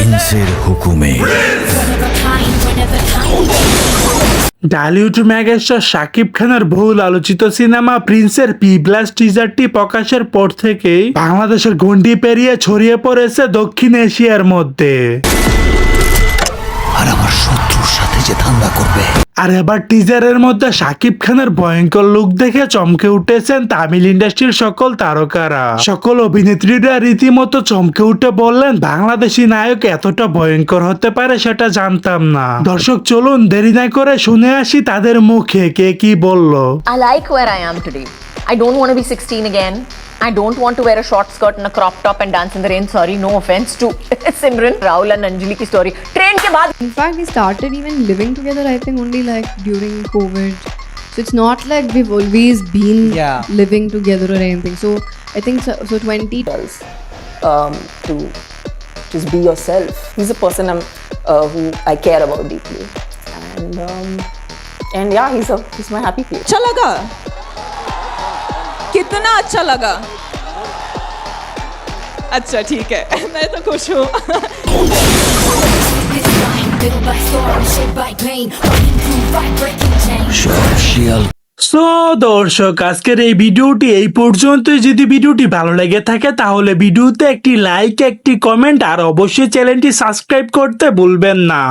প্রিন্সের হুকুমে। ঢালিউড মেগাস্টার শাকিব খানের বহুল আলোচিত সিনেমা প্রিন্সের P+ টিজারটি প্রকাশের পর থেকেই বাংলাদেশের গণ্ডি পেরিয়ে ছড়িয়ে পড়েছে দক্ষিণ এশিয়ার মধ্যে। আর আমার শত্রুর সাথে যে ধান্দা করবে। আর এবার টিজারের মধ্যে শাকিব খানের ভয়ঙ্কর লুক দেখে চমকে উঠেছেন তামিল ইন্ডাস্ট্রির সকল তারকারা। সকল অভিনেত্রীরা রীতিমতো চমকে উঠে বললেন, বাংলাদেশি নায়ক এতটা ভয়ঙ্কর হতে পারে সেটা জানতাম না। দর্শক চলুন দেরি না করে শুনে আসি তাদের মুখে কে কি বললো। I like where I am today. I don't want to be 16 again. I don't want to wear a short skirt and a crop top and dance in the rain. Sorry, no offense to Simran, Rahul and Anjali ki story. Train ke baad In fact, we started even living together, I think, only like during COVID. So it's not like we've always been living together or anything. So I think so 20 to just be yourself. He's a person who I care about deeply. And yeah, he's my happy place. अच्छा लगा, कितना अच्छा लगा। अच्छा ठीक है, मैं तो खुश हूँ। শিয়াল। সো দর্শক আজকের এই ভিডিওটি এই পর্যন্তই। যদি ভিডিওটি ভালো লেগে থাকে তাহলে ভিডিওতে একটি লাইক, একটি কমেন্ট আর অবশ্যই চ্যানেলটি সাবস্ক্রাইব করতে ভুলবেন না।